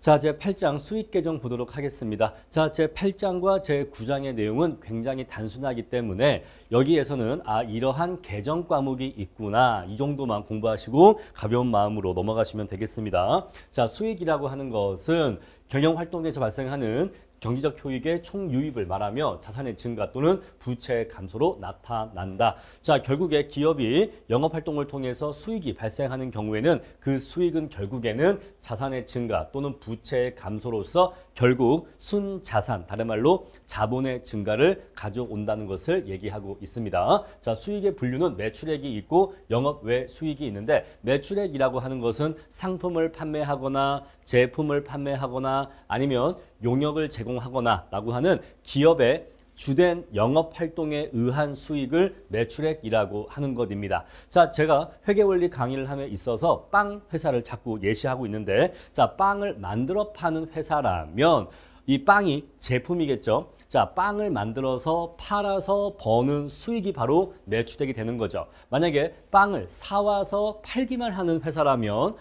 자, 제8장 수익 계정 보도록 하겠습니다. 자, 제8장과 제9장의 내용은 굉장히 단순하기 때문에 여기에서는 이러한 계정 과목이 있구나 이 정도만 공부하시고 가벼운 마음으로 넘어가시면 되겠습니다. 자, 수익이라고 하는 것은 경영활동에서 발생하는 경제적 효익의 총유입을 말하며 자산의 증가 또는 부채의 감소로 나타난다. 자, 결국에 기업이 영업활동을 통해서 수익이 발생하는 경우에는 그 수익은 결국에는 자산의 증가 또는 부채의 감소로서 결국 순자산, 다른 말로 자본의 증가를 가져온다는 것을 얘기하고 있습니다. 자, 수익의 분류는 매출액이 있고 영업 외 수익이 있는데 매출액이라고 하는 것은 상품을 판매하거나 제품을 판매하거나 아니면 용역을 제공하거나 라고 하는 기업의 주된 영업활동에 의한 수익을 매출액이라고 하는 것입니다. 자, 제가 회계원리 강의를 함에 있어서 빵 회사를 자꾸 예시하고 있는데 자, 빵을 만들어 파는 회사라면 이 빵이 제품이겠죠. 자, 빵을 만들어서 팔아서 버는 수익이 바로 매출액이 되는 거죠. 만약에 빵을 사와서 팔기만 하는 회사라면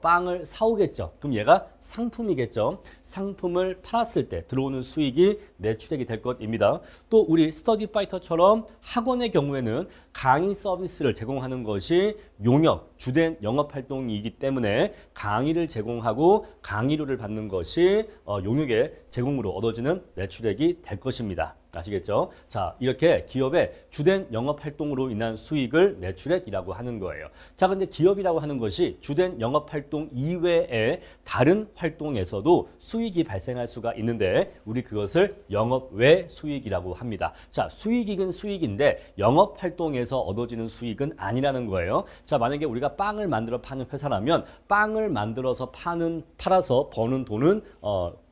빵을 사오겠죠. 그럼 얘가 상품이겠죠. 상품을 팔았을 때 들어오는 수익이 매출액이 될 것입니다. 또 우리 스터디 파이터처럼 학원의 경우에는 강의 서비스를 제공하는 것이 용역, 주된 영업활동이기 때문에 강의를 제공하고 강의료를 받는 것이 용역의 제공으로 얻어지는 매출액이 될 것입니다. 아시겠죠? 자, 이렇게 기업의 주된 영업활동으로 인한 수익을 매출액이라고 하는 거예요. 자, 근데 기업이라고 하는 것이 주된 영업활동 이외의 다른 활동에서도 수익이 발생할 수가 있는데 우리 그것을 영업 외 수익이라고 합니다. 자, 수익이긴 수익인데 영업활동에서 얻어지는 수익은 아니라는 거예요. 자, 만약에 우리가 빵을 만들어 파는 회사라면 빵을 만들어서 팔아서 버는 돈은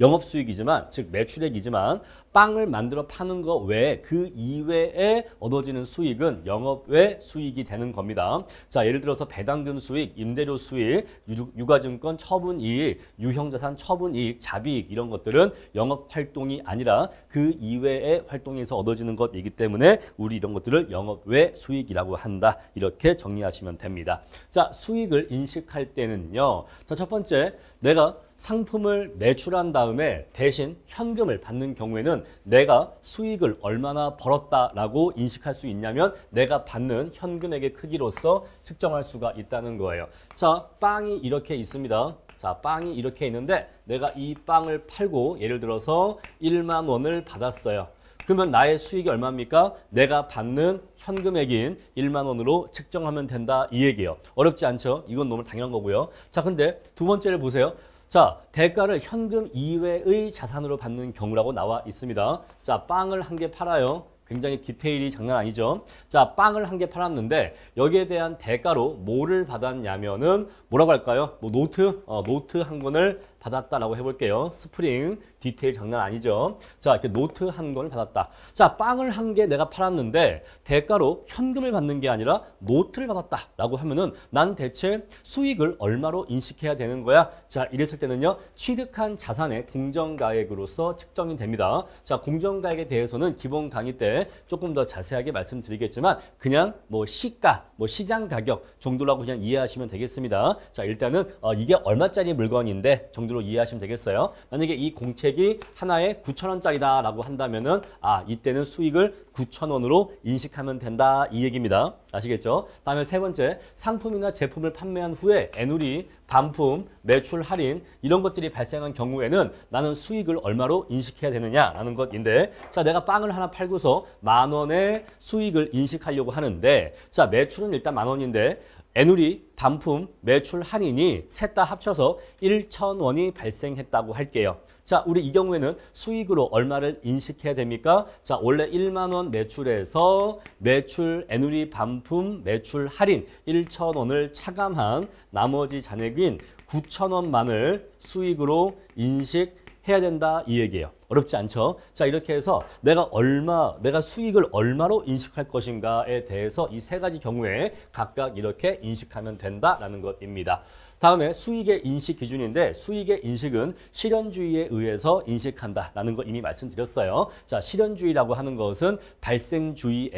영업수익이지만 즉 매출액이지만 빵을 만들어 파는 것 외에 그 이외에 얻어지는 수익은 영업 외 수익이 되는 겁니다. 자, 예를 들어서 배당금 수익, 임대료 수익, 유가증권 처분이익, 유형자산 처분이익, 자비이익 이런 것들은 영업활동이 아니라 그 이외의 활동에서 얻어지는 것이기 때문에 우리 이런 것들을 영업 외 수익이라고 한다. 이렇게 정리하시면 됩니다. 자, 수익을 인식할 때는요. 자, 첫 번째 내가 상품을 매출한 다음에 대신 현금을 받는 경우에는 내가 수익을 얼마나 벌었다라고 인식할 수 있냐면 내가 받는 현금액의 크기로서 측정할 수가 있다는 거예요. 자, 빵이 이렇게 있습니다. 자, 빵이 이렇게 있는데 내가 이 빵을 팔고 예를 들어서 1만 원을 받았어요. 그러면 나의 수익이 얼마입니까? 내가 받는 현금액인 1만 원으로 측정하면 된다 이 얘기예요. 어렵지 않죠? 이건 너무 당연한 거고요. 자, 근데 두 번째를 보세요. 자, 대가를 현금 이외의 자산으로 받는 경우라고 나와 있습니다. 자, 빵을 한 개 팔아요. 굉장히 디테일이 장난 아니죠. 자, 빵을 한 개 팔았는데 여기에 대한 대가로 뭐를 받았냐면은 뭐라고 할까요? 뭐 노트 한 권을 받았다라고 해볼게요. 스프링 디테일 장난 아니죠. 자, 이렇게 노트 한 권을 받았다. 자, 빵을 한 개 내가 팔았는데 대가로 현금을 받는 게 아니라 노트를 받았다라고 하면은 난 대체 수익을 얼마로 인식해야 되는 거야? 자, 이랬을 때는요. 취득한 자산의 공정가액으로서 측정이 됩니다. 자, 공정가액에 대해서는 기본 강의 때 조금 더 자세하게 말씀드리겠지만 그냥 뭐 시가, 뭐 시장 가격 정도라고 그냥 이해하시면 되겠습니다. 자, 일단은 이게 얼마짜리 물건인데 정도로 이해하시면 되겠어요. 만약에 이 공책이 하나에 9,000원짜리다 라고 한다면은 이때는 수익을 9,000원으로 인식하면 된다 이 얘기입니다. 아시겠죠? 다음에 세 번째, 상품이나 제품을 판매한 후에 애누리, 반품, 매출 할인 이런 것들이 발생한 경우에는 나는 수익을 얼마로 인식해야 되느냐라는 것인데 자, 내가 빵을 하나 팔고서 10,000원의 수익을 인식하려고 하는데 자, 매출은 일단 10,000원인데 애누리, 반품, 매출 할인이 셋 다 합쳐서 1,000원이 발생했다고 할게요. 자, 우리 이 경우에는 수익으로 얼마를 인식해야 됩니까? 자, 원래 1만 원 매출에서 매출, 애누리, 반품, 매출 할인 1,000원을 차감한 나머지 잔액인 9,000원만을 수익으로 인식해야 된다 이 얘기예요. 어렵지 않죠? 자, 이렇게 해서 내가 수익을 얼마로 인식할 것인가에 대해서 이 세 가지 경우에 각각 이렇게 인식하면 된다라는 것입니다. 다음에 수익의 인식 기준인데 수익의 인식은 실현주의에 의해서 인식한다라는 거 이미 말씀드렸어요. 자, 실현주의라고 하는 것은 발생주의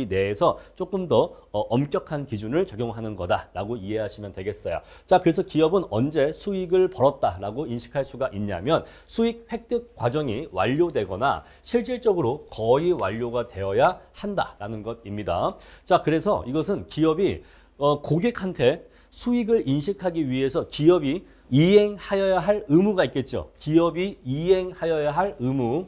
내에서 조금 더 엄격한 기준을 적용하는 거다라고 이해하시면 되겠어요. 자, 그래서 기업은 언제 수익을 벌었다라고 인식할 수가 있냐면 수익 획득 과정이 완료되거나 실질적으로 거의 완료가 되어야 한다라는 것입니다. 자, 그래서 이것은 기업이 고객한테 수익을 인식하기 위해서 기업이 이행하여야 할 의무가 있겠죠. 기업이 이행하여야 할 의무,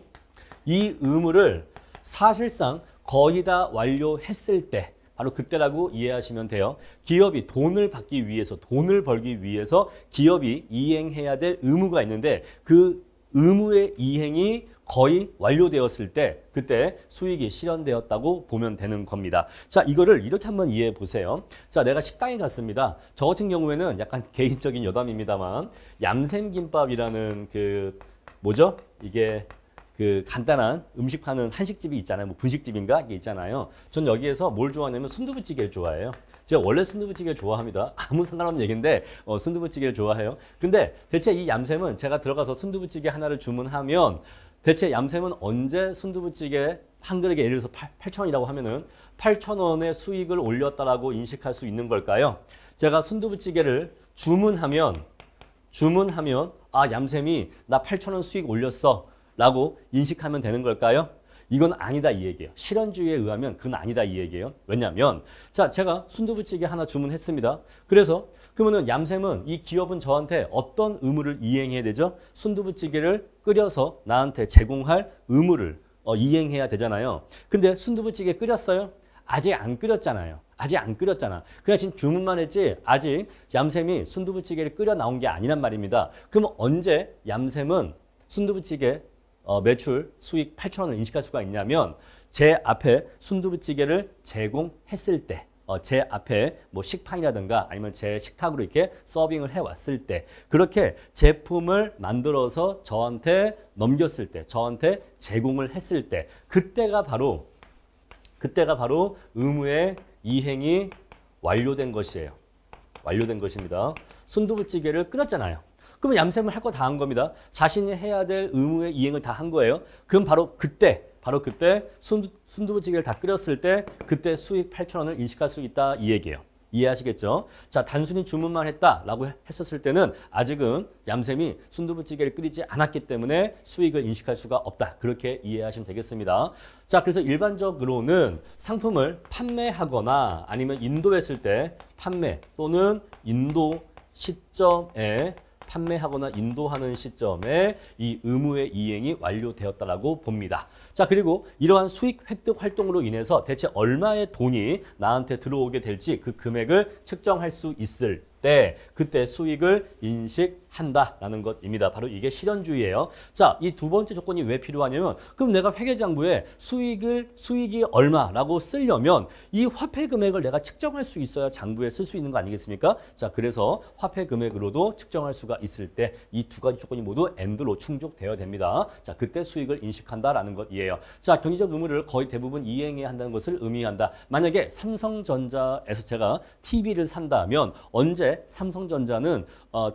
이 의무를 사실상 거의 다 완료했을 때 바로 그때라고 이해하시면 돼요. 기업이 돈을 받기 위해서, 돈을 벌기 위해서 기업이 이행해야 될 의무가 있는데 그 의무의 이행이 거의 완료되었을 때 그때 수익이 실현되었다고 보면 되는 겁니다. 자, 이거를 이렇게 한번 이해해 보세요. 자, 내가 식당에 갔습니다. 저 같은 경우에는 약간 개인적인 여담입니다만 얌생김밥이라는 뭐죠? 이게 간단한 음식 파는 한식집이 있잖아요. 뭐 분식집인가? 이게 있잖아요. 전 여기에서 뭘 좋아하냐면 순두부찌개를 좋아해요. 제가 원래 순두부찌개를 좋아합니다. 아무 상관없는 얘기인데 순두부찌개를 좋아해요. 근데 대체 이 얌샘은 제가 들어가서 순두부찌개 하나를 주문하면 대체 얌샘은 언제 순두부찌개 한 그릇에 예를 들어서 8,000원이라고 하면은 8,000원의 수익을 올렸다라고 인식할 수 있는 걸까요? 제가 순두부찌개를 주문하면 아, 얌샘이 나 8,000원 수익 올렸어 라고 인식하면 되는 걸까요? 이건 아니다 이 얘기예요. 실현주의에 의하면 그건 아니다 이 얘기예요. 왜냐하면 자, 제가 순두부찌개 하나 주문했습니다. 그래서 그러면은 얌샘은 이 기업은 저한테 어떤 의무를 이행해야 되죠? 순두부찌개를 끓여서 나한테 제공할 의무를 이행해야 되잖아요. 근데 순두부찌개 끓였어요? 아직 안 끓였잖아요. 아직 안 끓였잖아. 그냥 지금 주문만 했지 아직 얌샘이 순두부찌개를 끓여 나온 게 아니란 말입니다. 그럼 언제 얌샘은 순두부찌개 매출 수익 8,000원을 인식할 수가 있냐면 제 앞에 순두부찌개를 제공했을 때 제 앞에 뭐 식판이라든가 아니면 제 식탁으로 이렇게 서빙을 해왔을 때 그렇게 제품을 만들어서 저한테 넘겼을 때 저한테 제공을 했을 때 그때가 바로 의무의 이행이 완료된 것이에요. 완료된 것입니다. 순두부찌개를 끓였잖아요. 그러면 얌샘은 할 거 다 한 겁니다. 자신이 해야 될 의무의 이행을 다 한 거예요. 그럼 바로 그때 순두부찌개를 다 끓였을 때 그때 수익 8,000원을 인식할 수 있다 이 얘기예요. 이해하시겠죠? 자, 단순히 주문만 했다라고 했었을 때는 아직은 얌샘이 순두부찌개를 끓이지 않았기 때문에 수익을 인식할 수가 없다. 그렇게 이해하시면 되겠습니다. 자, 그래서 일반적으로는 상품을 판매하거나 아니면 인도했을 때 판매 또는 인도 시점에 판매하거나 인도하는 시점에 이 의무의 이행이 완료되었다라고 봅니다. 자, 그리고 이러한 수익 획득 활동으로 인해서 대체 얼마의 돈이 나한테 들어오게 될지 그 금액을 측정할 수 있을 때 그때 수익을 인식한다라는 것입니다. 바로 이게 실현주의예요. 자, 이 두 번째 조건이 왜 필요하냐면 그럼 내가 회계장부에 수익이 얼마라고 쓰려면 이 화폐 금액을 내가 측정할 수 있어야 장부에 쓸 수 있는 거 아니겠습니까? 자, 그래서 화폐 금액으로도 측정할 수가 있을 때 이 두 가지 조건이 모두 AND로 충족되어야 됩니다. 자, 그때 수익을 인식한다라는 것이에요. 자, 경제적 의무를 거의 대부분 이행해야 한다는 것을 의미한다. 만약에 삼성전자에서 제가 TV를 산다면 언제 삼성전자는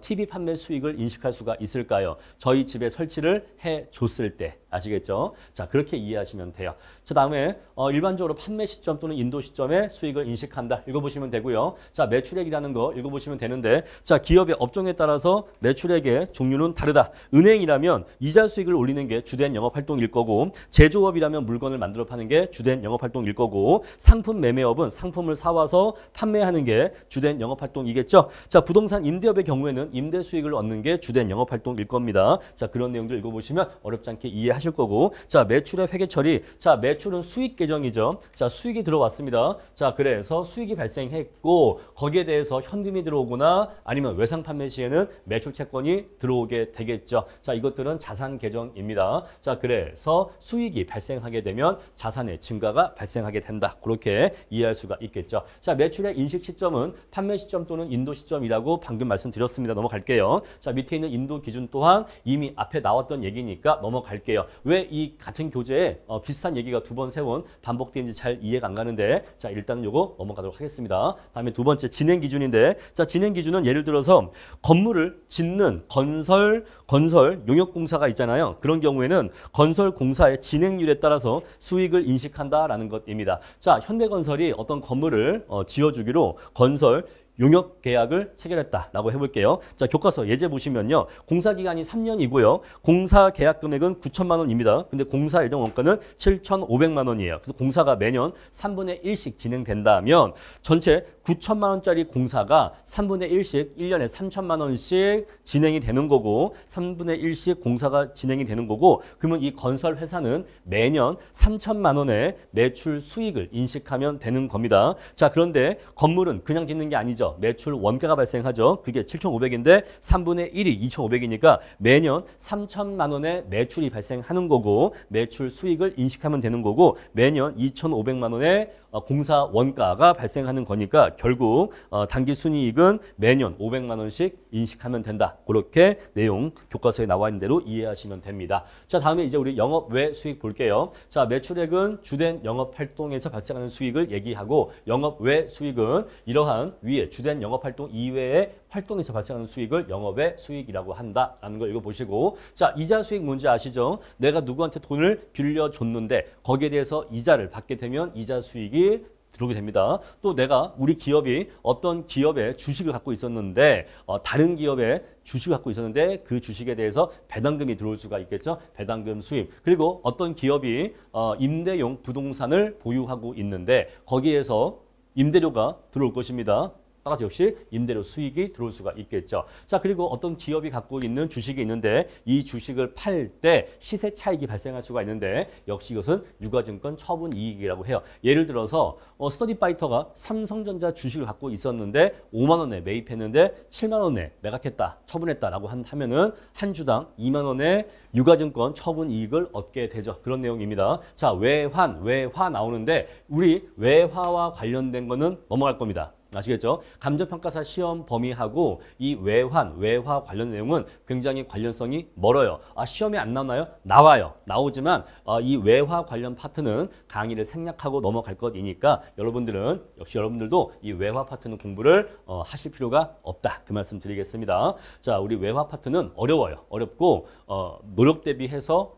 TV 판매 수익을 인식할 수가 있을까요? 저희 집에 설치를 해줬을 때. 아시겠죠? 자, 그렇게 이해하시면 돼요. 자, 다음에 일반적으로 판매 시점 또는 인도 시점에 수익을 인식한다. 읽어보시면 되고요. 자, 매출액이라는 거 읽어보시면 되는데 자, 기업의 업종에 따라서 매출액의 종류는 다르다. 은행이라면 이자 수익을 올리는 게 주된 영업활동일 거고 제조업이라면 물건을 만들어 파는 게 주된 영업활동일 거고 상품 매매업은 상품을 사와서 판매하는 게 주된 영업활동이겠죠? 자, 부동산 임대업의 경우에는 임대 수익을 얻는 게 주된 영업활동일 겁니다. 자, 그런 내용들 읽어보시면 어렵지 않게 이해하실 거고 자, 매출의 회계 처리. 자, 매출은 수익 계정이죠. 자, 수익이 들어왔습니다. 자, 그래서 수익이 발생했고 거기에 대해서 현금이 들어오거나 아니면 외상 판매 시에는 매출 채권이 들어오게 되겠죠. 자, 이것들은 자산 계정입니다. 자, 그래서 수익이 발생하게 되면 자산의 증가가 발생하게 된다. 그렇게 이해할 수가 있겠죠. 자, 매출의 인식 시점은 판매 시점 또는 인도 시점이라고 방금 말씀드렸습니다. 넘어갈게요. 자, 밑에 있는 인도 기준 또한 이미 앞에 나왔던 얘기니까 넘어갈게요. 볼게요. 왜 이 같은 교재에 비슷한 얘기가 두 번, 세 번 반복되는지 잘 이해가 안 가는데 자, 일단은 요거 넘어가도록 하겠습니다. 다음에 두 번째 진행 기준인데 자, 진행 기준은 예를 들어서 건물을 짓는 건설 용역공사가 있잖아요. 그런 경우에는 건설공사의 진행률에 따라서 수익을 인식한다라는 것입니다. 자, 현대건설이 어떤 건물을 지어주기로 건설 용역 계약을 체결했다라고 해볼게요. 자, 교과서 예제 보시면요. 공사 기간이 3년이고요. 공사 계약 금액은 9천만 원입니다. 근데 공사 예정 원가는 7,500만 원이에요. 그래서 공사가 매년 3분의 1씩 진행된다면 전체 9천만 원짜리 공사가 3분의 1씩 1년에 3천만 원씩 진행이 되는 거고 3분의 1씩 공사가 진행이 되는 거고 그러면 이 건설 회사는 매년 3천만 원의 매출 수익을 인식하면 되는 겁니다. 자, 그런데 건물은 그냥 짓는 게 아니죠. 매출 원가가 발생하죠. 그게 7,500인데 3분의 1이 2,500이니까 매년 3천만 원의 매출이 발생하는 거고 매출 수익을 인식하면 되는 거고 매년 2,500만 원의 공사 원가가 발생하는 거니까 결국 당기순이익은 매년 500만 원씩 인식하면 된다. 그렇게 내용 교과서에 나와 있는 대로 이해하시면 됩니다. 자, 다음에 이제 우리 영업 외 수익 볼게요. 자, 매출액은 주된 영업 활동에서 발생하는 수익을 얘기하고 영업 외 수익은 이러한 위에 주된 영업 활동 이외의 활동에서 발생하는 수익을 영업의 수익이라고 한다라는 걸 읽어보시고 자, 이자 수익 뭔지 아시죠? 내가 누구한테 돈을 빌려줬는데 거기에 대해서 이자를 받게 되면 이자 수익이 들어오게 됩니다. 또 내가 우리 기업이 어떤 기업의 주식을 갖고 있었는데 다른 기업의 주식을 갖고 있었는데 그 주식에 대해서 배당금이 들어올 수가 있겠죠. 배당금 수입. 그리고 어떤 기업이 임대용 부동산을 보유하고 있는데 거기에서 임대료가 들어올 것입니다. 따라서 역시 임대료 수익이 들어올 수가 있겠죠. 자, 그리고 어떤 기업이 갖고 있는 주식이 있는데 이 주식을 팔 때 시세 차익이 발생할 수가 있는데 역시 이것은 유가증권 처분 이익이라고 해요. 예를 들어서 스터디파이터가 삼성전자 주식을 갖고 있었는데 5만 원에 매입했는데 7만 원에 매각했다, 처분했다라고 하면은 한 주당 2만 원의 유가증권 처분 이익을 얻게 되죠. 그런 내용입니다. 자, 외화 나오는데 우리 외화와 관련된 거는 넘어갈 겁니다. 아시겠죠? 감정평가사 시험 범위하고 이 외화 관련 내용은 굉장히 관련성이 멀어요. 시험에 안 나오나요? 나와요. 나오지만 이 외화 관련 파트는 강의를 생략하고 넘어갈 것이니까 역시 여러분들도 이 외화 파트는 공부를 하실 필요가 없다. 그 말씀 드리겠습니다. 자, 우리 외화 파트는 어려워요. 어렵고 노력 대비해서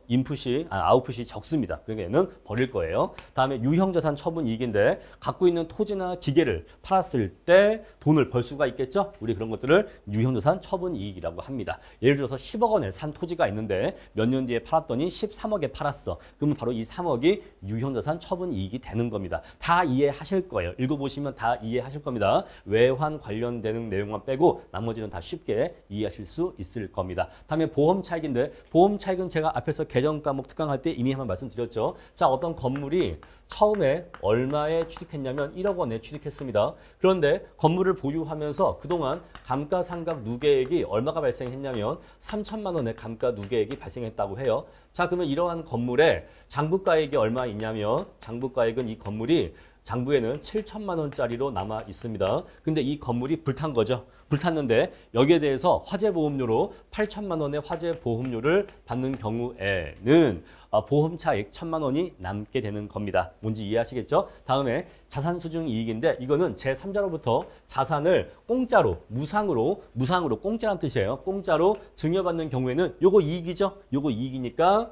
아웃풋이 적습니다. 그러니까 얘는 버릴 거예요. 다음에 유형자산 처분 이익인데 갖고 있는 토지나 기계를 팔았을 때 돈을 벌 수가 있겠죠. 우리 그런 것들을 유형자산 처분 이익이라고 합니다. 예를 들어서 10억 원에 산 토지가 있는데 몇 년 뒤에 팔았더니 13억에 팔았어. 그러면 바로 이 3억이 유형자산 처분 이익이 되는 겁니다. 다 이해하실 거예요. 읽어보시면 다 이해하실 겁니다. 외환 관련되는 내용만 빼고 나머지는 다 쉽게 이해하실 수 있을 겁니다. 다음에 보험 차익인데 보험 차익은 제가 앞에서 개정 과목 특강할 때 이미 한번 말씀드렸죠. 자, 어떤 건물이 처음에 얼마에 취득했냐면 1억 원에 취득했습니다. 그런데 건물을 보유하면서 그동안 감가상각 누계액이 얼마가 발생했냐면 3천만 원의 감가 누계액이 발생했다고 해요. 자, 그러면 이러한 건물에 장부가액이 얼마 있냐면 장부가액은 이 건물이 장부에는 7천만 원짜리로 남아 있습니다. 근데 이 건물이 불탄 거죠. 불탔는데 여기에 대해서 화재보험료로 8천만 원의 화재보험료를 받는 경우에는 보험 차익 1천만 원이 남게 되는 겁니다. 뭔지 이해하시겠죠? 다음에 자산 수증 이익인데 이거는 제3자로부터 자산을 공짜로 무상으로 공짜란 뜻이에요. 공짜로 증여받는 경우에는 요거 이익이죠. 요거 이익이니까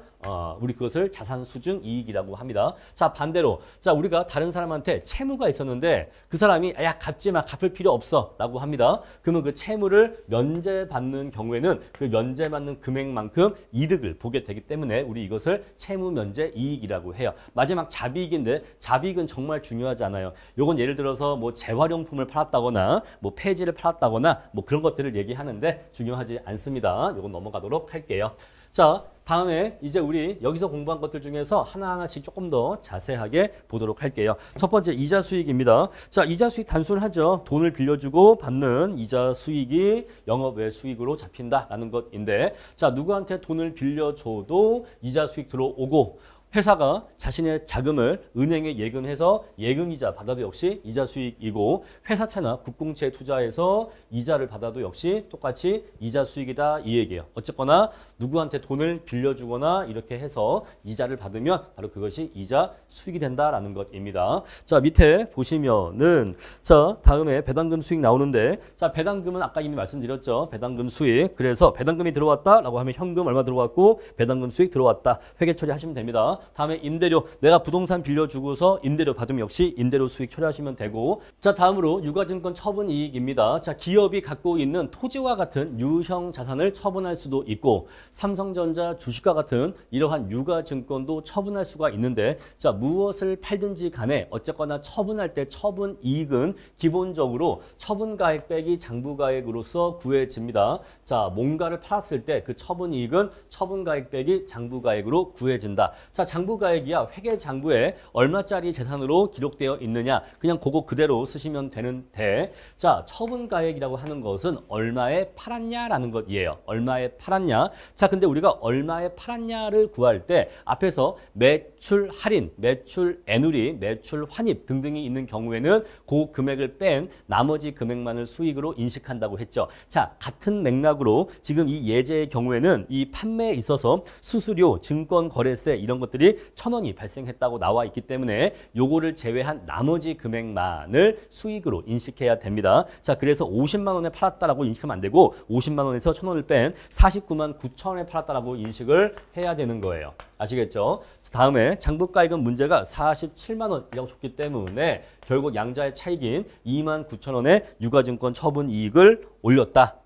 우리 그것을 자산 수증 이익이라고 합니다. 자, 반대로 자, 우리가 다른 사람한테 채무가 있었는데 그 사람이 야, 갚지 마. 갚을 필요 없어. 라고 합니다. 그러면 그 채무를 면제받는 경우에는 그 면제받는 금액만큼 이득을 보게 되기 때문에 우리 이것을 채무 면제 이익이라고 해요. 마지막 자비익인데 자비익은 정말 중요하지 않아요. 요건 예를 들어서 뭐 재활용품을 팔았다거나 뭐 폐지를 팔았다거나 뭐 그런 것들을 얘기하는데 중요하지 않습니다. 요건 넘어가도록 할게요. 자, 다음에 이제 우리 여기서 공부한 것들 중에서 하나하나씩 조금 더 자세하게 보도록 할게요. 첫 번째 이자 수익입니다. 자, 이자 수익 단순하죠. 돈을 빌려주고 받는 이자 수익이 영업 외 수익으로 잡힌다라는 것인데 자, 누구한테 돈을 빌려줘도 이자 수익 들어오고 회사가 자신의 자금을 은행에 예금해서 예금이자 받아도 역시 이자 수익이고 회사채나 국공채에 투자해서 이자를 받아도 역시 똑같이 이자 수익이다 이 얘기예요. 어쨌거나 누구한테 돈을 빌려주거나 이렇게 해서 이자를 받으면 바로 그것이 이자 수익이 된다라는 것입니다. 자, 밑에 보시면은 자, 다음에 배당금 수익 나오는데 자, 배당금은 아까 이미 말씀드렸죠. 배당금 수익. 그래서 배당금이 들어왔다라고 하면 현금 얼마 들어왔고 배당금 수익 들어왔다. 회계 처리하시면 됩니다. 다음에 임대료. 내가 부동산 빌려주고서 임대료 받으면 역시 임대료 수익 처리하시면 되고 자, 다음으로 유가증권 처분 이익입니다. 자, 기업이 갖고 있는 토지와 같은 유형 자산을 처분할 수도 있고 삼성전자 주식과 같은 이러한 유가증권도 처분할 수가 있는데 자, 무엇을 팔든지 간에 어쨌거나 처분할 때 처분 이익은 기본적으로 처분가액 빼기 장부가액으로서 구해집니다. 자, 뭔가를 팔았을 때 그 처분 이익은 처분가액 빼기 장부가액으로 구해진다. 자, 장부가액이야 회계장부에 얼마짜리 재산으로 기록되어 있느냐 그냥 그거 그대로 쓰시면 되는데 자, 처분가액이라고 하는 것은 얼마에 팔았냐라는 것이에요. 얼마에 팔았냐. 자, 근데 우리가 얼마에 팔았냐를 구할 때 앞에서 매출 할인, 매출 애누리, 매출 환입 등등이 있는 경우에는 그 금액을 뺀 나머지 금액만을 수익으로 인식한다고 했죠. 자, 같은 맥락으로 지금 이 예제의 경우에는 이 판매에 있어서 수수료, 증권거래세 이런 것들이 1,000원이 발생했다고 나와 있기 때문에 요거를 제외한 나머지 금액만을 수익으로 인식해야 됩니다. 자, 그래서 50만 원에 팔았다라고 인식하면 안 되고 50만 원에서 1,000원을 뺀 49만 9천 원에 팔았다라고 인식을 해야 되는 거예요. 아시겠죠? 다음에 장부가액은 문제가 47만 원이라고 줬기 때문에 결국 양자의 차익인 2만 9천 원의 유가증권 처분 이익을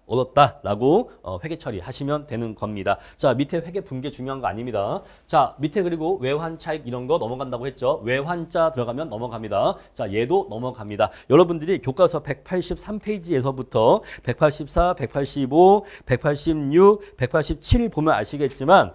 얻었다라고 회계 처리하시면 되는 겁니다. 자, 밑에 회계 분계 중요한 거 아닙니다. 자, 밑에 그리고 외환 차익 이런 거 넘어간다고 했죠. 외환자 들어가면 넘어갑니다. 자, 얘도 넘어갑니다. 여러분들이 교과서 183페이지에서부터 184, 185, 186, 187 보면 아시겠지만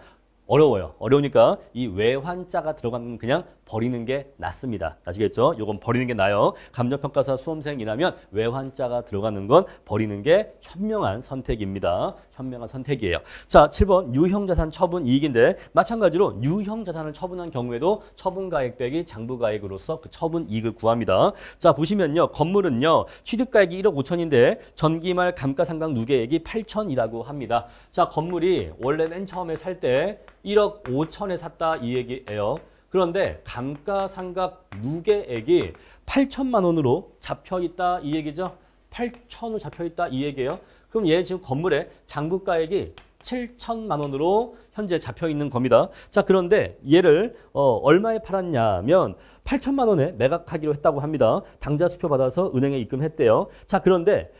어려워요. 어려우니까 이 외환자가 들어가는 건 그냥 버리는 게 낫습니다. 아시겠죠? 요건 버리는 게 나아요. 감정평가사 수험생이라면 외환자가 들어가는 건 버리는 게 현명한 선택입니다. 현명한 선택이에요. 자, 7번 유형자산 처분 이익인데 마찬가지로 유형자산을 처분한 경우에도 처분가액 빼기 장부가액으로서 그 처분 이익을 구합니다. 자, 보시면요. 건물은요. 취득가액이 1억 5천인데 전기말 감가상각 누계액이 8천이라고 합니다. 자, 건물이 원래 맨 처음에 살 때 1억 5천에 샀다 이 얘기예요. 그런데 감가상각 누계액이 8천만 원으로 잡혀있다 이 얘기죠. 8천으로 잡혀있다 이 얘기예요. 그럼 얘 지금 건물에 장부가액이 7천만 원으로 현재 잡혀있는 겁니다. 자, 그런데 얘를 얼마에 팔았냐면 8천만 원에 매각하기로 했다고 합니다. 당좌 수표 받아서 은행에 입금했대요. 자, 그런데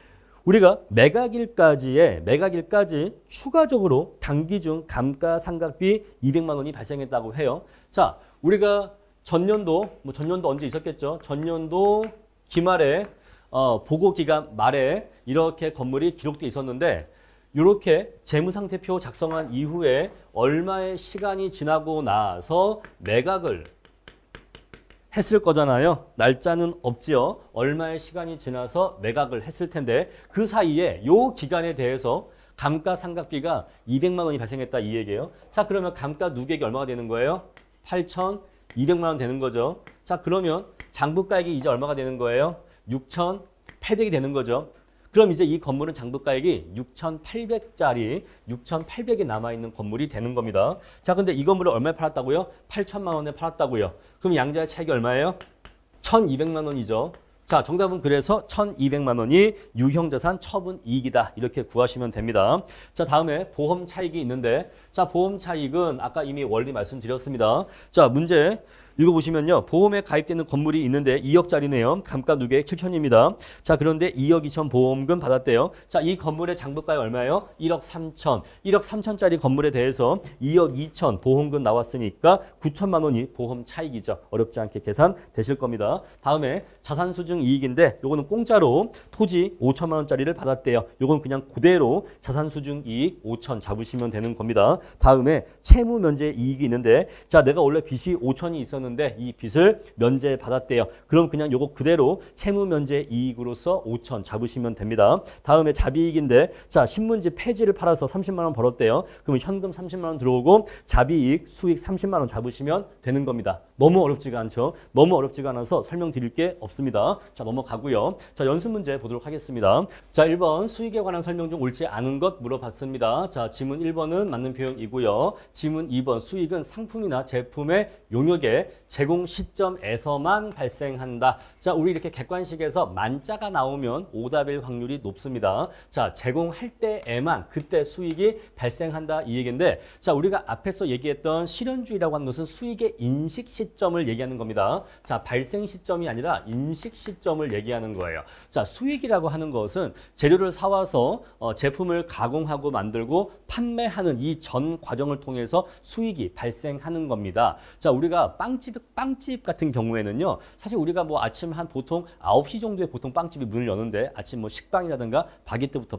우리가 매각일까지 추가적으로 단기 중 감가상각비 200만 원이 발생했다고 해요. 자, 우리가 전년도 언제 있었겠죠? 전년도 기말에 보고기간 말에 이렇게 건물이 기록돼 있었는데 이렇게 재무상태표 작성한 이후에 얼마의 시간이 지나고 나서 매각을 했을 거잖아요. 날짜는 없지요. 얼마의 시간이 지나서 매각을 했을 텐데 그 사이에 요 기간에 대해서 감가상각비가 200만 원이 발생했다 이 얘기예요. 자, 그러면 감가 누계액이 얼마가 되는 거예요? 8,200만 원 되는 거죠. 자, 그러면 장부가액이 이제 얼마가 되는 거예요? 6,800이 되는 거죠. 그럼 이제 이 건물은 장부가액이 6,800이 남아있는 건물이 되는 겁니다. 자, 근데 이 건물을 얼마에 팔았다고요? 8천만 원에 팔았다고요. 그럼 양자의 차익이 얼마예요? 1,200만 원이죠. 자, 정답은 그래서 1,200만 원이 유형자산 처분 이익이다. 이렇게 구하시면 됩니다. 자, 다음에 보험 차익이 있는데 자, 보험 차익은 아까 이미 원리 말씀드렸습니다. 자, 문제 읽어보시면요. 보험에 가입되는 건물이 있는데 2억짜리네요. 감가 누계액 7천입니다. 자, 그런데 2억 2천 보험금 받았대요. 자, 이 건물의 장부가액 얼마예요? 1억 3천. 1억 3천짜리 건물에 대해서 2억 2천 보험금 나왔으니까 9천만 원이 보험 차익이죠. 어렵지 않게 계산 되실 겁니다. 다음에 자산수증 이익인데 요거는 공짜로 토지 5천만 원짜리를 받았대요. 요건 그냥 그대로 자산수증 이익 5천 잡으시면 되는 겁니다. 다음에 채무면제 이익이 있는데 자, 내가 원래 빚이 5천이 있었는데 있었는데 이 빚을 면제받았대요. 그럼 그냥 요거 그대로 채무 면제 이익으로서 5천 잡으시면 됩니다. 다음에 자비이익인데 자, 신문지 폐지를 팔아서 30만 원 벌었대요. 그러면 현금 30만 원 들어오고 자비이익 수익 30만 원 잡으시면 되는 겁니다. 너무 어렵지가 않죠. 너무 어렵지가 않아서 설명드릴 게 없습니다. 자, 넘어가고요. 자, 연습 문제 보도록 하겠습니다. 자, 1번 수익에 관한 설명 중 옳지 않은 것 물어봤습니다. 자, 지문 1번은 맞는 표현이고요. 지문 2번 수익은 상품이나 제품의 용역의 제공 시점에서만 발생한다. 자, 우리 이렇게 객관식에서 만자가 나오면 오답일 확률이 높습니다. 자, 제공할 때에만 그때 수익이 발생한다 이 얘기인데 자, 우리가 앞에서 얘기했던 실현주의라고 하는 것은 수익의 인식 시점을 얘기하는 겁니다. 자, 발생 시점이 아니라 인식 시점을 얘기하는 거예요. 자, 수익이라고 하는 것은 재료를 사와서 제품을 가공하고 만들고 판매하는 이 전 과정을 통해서 수익이 발생하는 겁니다. 자, 우리가 빵집 같은 경우에는요. 사실 우리가 뭐 아침 한 보통 9시 정도에 보통 빵집이 문을 여는데 아침 뭐 식빵이라든가 바게트부터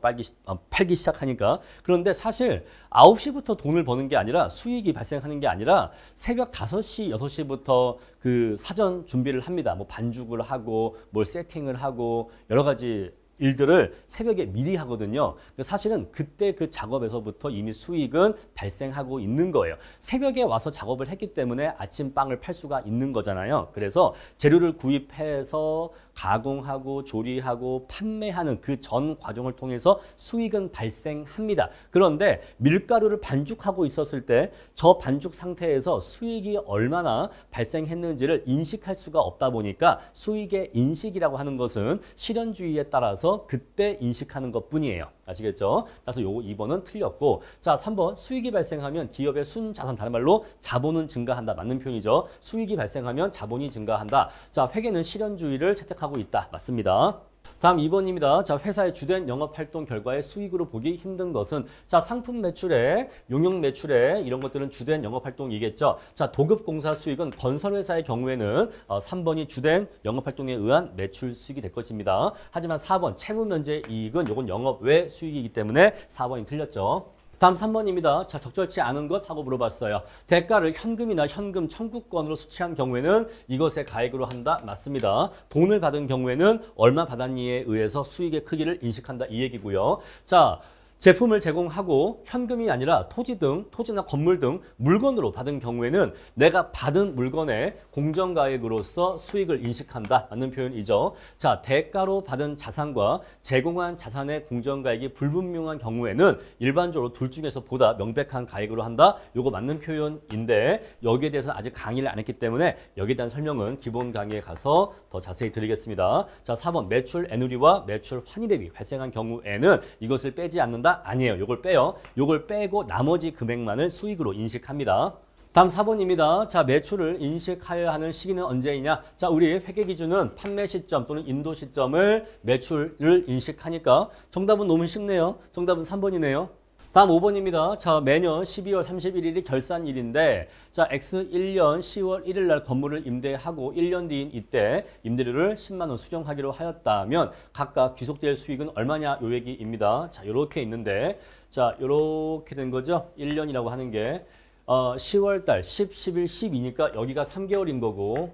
팔기 시작하니까 그런데 사실 9시부터 돈을 버는 게 아니라 수익이 발생하는 게 아니라 새벽 5시, 6시부터 그 사전 준비를 합니다. 뭐 반죽을 하고 뭘 세팅을 하고 여러 가지 일들을 새벽에 미리 하거든요. 사실은 그때 그 작업에서부터 이미 수익은 발생하고 있는 거예요. 새벽에 와서 작업을 했기 때문에 아침 빵을 팔 수가 있는 거잖아요. 그래서 재료를 구입해서 가공하고 조리하고 판매하는 그 전 과정을 통해서 수익은 발생합니다. 그런데 밀가루를 반죽하고 있었을 때 저 반죽 상태에서 수익이 얼마나 발생했는지를 인식할 수가 없다 보니까 수익의 인식이라고 하는 것은 실현주의에 따라서 그때 인식하는 것뿐이에요. 아시겠죠? 따라서 요거 2번은 틀렸고 자, 3번 수익이 발생하면 기업의 순자산 다른 말로 자본은 증가한다. 맞는 표현이죠. 수익이 발생하면 자본이 증가한다. 자, 회계는 실현주의를 채택하고 있다. 맞습니다. 다음 2번입니다. 자, 회사의 주된 영업활동 결과의 수익으로 보기 힘든 것은 자, 상품 매출에 용역 매출에 이런 것들은 주된 영업활동이겠죠. 자, 도급공사 수익은 건설회사의 경우에는 3번이 주된 영업활동에 의한 매출 수익이 될 것입니다. 하지만 4번 채무면제 이익은 이건 영업 외 수익이기 때문에 4번이 틀렸죠. 다음 3번입니다. 자, 적절치 않은 것 하고 물어봤어요. 대가를 현금이나 현금 청구권으로 수취한 경우에는 이것의 가액으로 한다. 맞습니다. 돈을 받은 경우에는 얼마 받았니에 의해서 수익의 크기를 인식한다. 이 얘기고요. 자, 제품을 제공하고 현금이 아니라 토지나 건물 등 물건으로 받은 경우에는 내가 받은 물건의 공정가액으로서 수익을 인식한다. 맞는 표현이죠. 자, 대가로 받은 자산과 제공한 자산의 공정가액이 불분명한 경우에는 일반적으로 둘 중에서 보다 명백한 가액으로 한다. 요거 맞는 표현인데 여기에 대해서 아직 강의를 안 했기 때문에 여기에 대한 설명은 기본 강의에 가서 더 자세히 드리겠습니다. 자, 4번 매출 애누리와 매출 환입액이 발생한 경우에는 이것을 빼지 않는다. 아니에요. 요걸 빼요. 요걸 빼고 나머지 금액만을 수익으로 인식합니다. 다음 4번입니다. 자, 매출을 인식하여야 하는 시기는 언제이냐? 자, 우리 회계 기준은 판매 시점 또는 인도 시점을 매출을 인식하니까 정답은 너무 쉽네요. 정답은 3번이네요. 다음 5번입니다. 자, 매년 12월 31일이 결산일인데 자, X 1년 10월 1일 날 건물을 임대하고 1년 뒤인 이때 임대료를 10만 원 수령하기로 하였다면 각각 귀속될 수익은 얼마냐 요 얘기입니다. 자, 요렇게 있는데 자, 요렇게 된 거죠. 1년이라고 하는 게 10월 달 10, 11, 12니까 여기가 3개월인 거고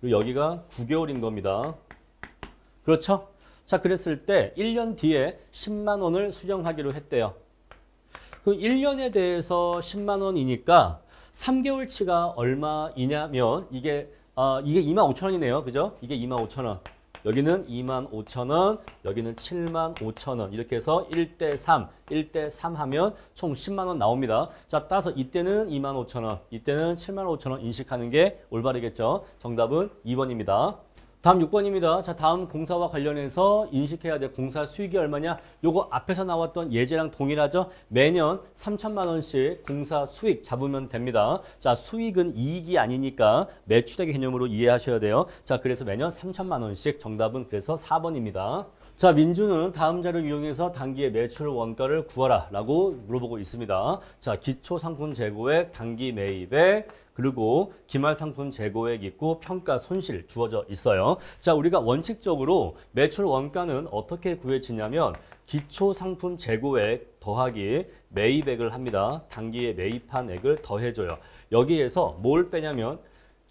그리고 여기가 9개월인 겁니다. 그렇죠? 자, 그랬을 때 1년 뒤에 10만 원을 수령하기로 했대요. 그 1년에 대해서 10만 원이니까 3개월치가 얼마이냐면 이게 25,000원이네요. 그죠? 이게 25,000원. 여기는 25,000원, 여기는 75,000원. 이렇게 해서 1대3, 1대3 하면 총 10만 원 나옵니다. 자, 따라서 이때는 25,000원, 이때는 75,000원 인식하는 게 올바르겠죠. 정답은 2번입니다. 다음 6번입니다. 자, 다음 공사와 관련해서 인식해야 될 공사 수익이 얼마냐? 요거 앞에서 나왔던 예제랑 동일하죠? 매년 3천만 원씩 공사 수익 잡으면 됩니다. 자, 수익은 이익이 아니니까 매출액의 개념으로 이해하셔야 돼요. 자, 그래서 매년 3천만 원씩 정답은 그래서 4번입니다. 자, 민주는 다음 자료를 이용해서 단기의 매출 원가를 구하라 라고 물어보고 있습니다. 자, 기초상품 재고액, 단기 매입액, 그리고 기말상품 재고액 있고 평가 손실 주어져 있어요. 자, 우리가 원칙적으로 매출 원가는 어떻게 구해지냐면 기초상품 재고액 더하기 매입액을 합니다. 단기에 매입한 액을 더해줘요. 여기에서 뭘 빼냐면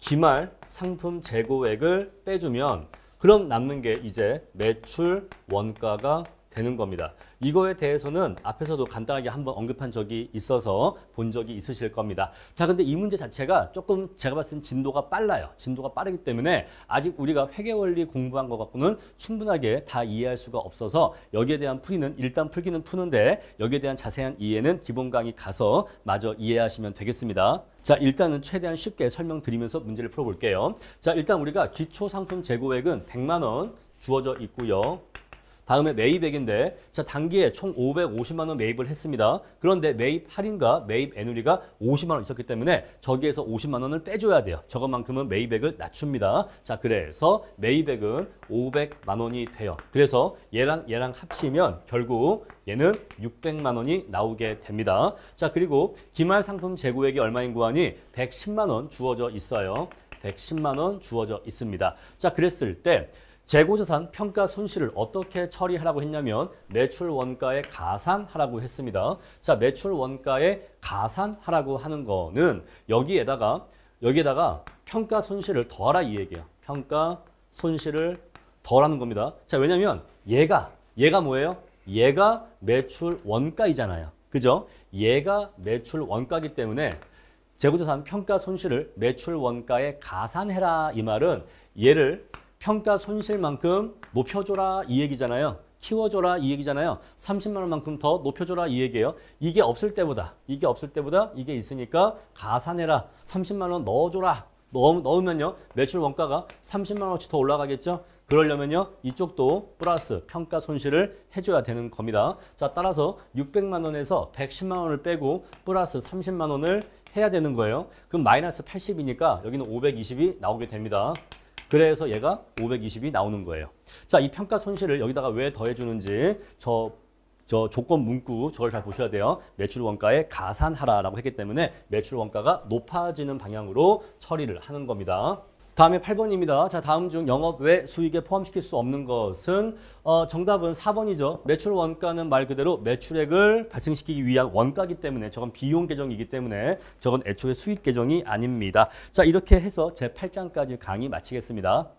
기말 상품 재고액을 빼주면 그럼 남는 게 이제 매출 원가가 되는 겁니다. 이거에 대해서는 앞에서도 간단하게 한번 언급한 적이 있어서 본 적이 있으실 겁니다. 자, 근데 이 문제 자체가 조금 제가 봤을 땐 진도가 빨라요. 진도가 빠르기 때문에 아직 우리가 회계원리 공부한 것 갖고는 충분하게 다 이해할 수가 없어서 여기에 대한 풀이는 일단 풀기는 푸는데 여기에 대한 자세한 이해는 기본 강의 가서 마저 이해하시면 되겠습니다. 자, 일단은 최대한 쉽게 설명드리면서 문제를 풀어볼게요. 자, 일단 우리가 기초상품 재고액은 100만 원 주어져 있고요. 다음에 매입액인데 자 단기에 총 550만 원 매입을 했습니다. 그런데 매입 할인과 매입 애누리가 50만 원 있었기 때문에 저기에서 50만 원을 빼줘야 돼요. 저것만큼은 매입액을 낮춥니다. 자 그래서 매입액은 500만 원이 돼요. 그래서 얘랑 합치면 결국 얘는 600만 원이 나오게 됩니다. 자 그리고 기말 상품 재고액이 얼마인 구하니 110만 원 주어져 있어요. 110만 원 주어져 있습니다. 자 그랬을 때 재고자산 평가 손실을 어떻게 처리하라고 했냐면 매출 원가에 가산하라고 했습니다. 자, 매출 원가에 가산하라고 하는 거는 여기에다가 평가 손실을 더하라 이 얘기예요. 평가 손실을 더하라는 겁니다. 자, 왜냐면 얘가 뭐예요? 얘가 매출 원가이잖아요. 그죠? 얘가 매출 원가이기 때문에 재고자산 평가 손실을 매출 원가에 가산해라 이 말은 얘를 평가 손실만큼 높여줘라 이 얘기잖아요. 키워줘라 이 얘기잖아요. 30만 원만큼 더 높여줘라 이 얘기예요. 이게 없을 때보다 이게 있으니까 가산해라. 30만 원 넣어줘라. 넣으면요. 매출 원가가 30만 원어치 더 올라가겠죠. 그러려면요. 이쪽도 플러스 평가 손실을 해줘야 되는 겁니다. 자 따라서 600만 원에서 110만 원을 빼고 플러스 30만 원을 해야 되는 거예요. 그럼 마이너스 80이니까 여기는 520이 나오게 됩니다. 그래서 얘가 520이 나오는 거예요. 자, 이 평가 손실을 여기다가 왜 더해주는지 저 조건 문구 저걸 잘 보셔야 돼요. 매출 원가에 가산하라라고 했기 때문에 매출 원가가 높아지는 방향으로 처리를 하는 겁니다. 다음에 8번입니다. 자, 다음 중 영업 외 수익에 포함시킬 수 없는 것은 정답은 4번이죠. 매출 원가는 말 그대로 매출액을 발생시키기 위한 원가이기 때문에 저건 비용 계정이기 때문에 저건 애초에 수익 계정이 아닙니다. 자, 이렇게 해서 제 8장까지 강의 마치겠습니다.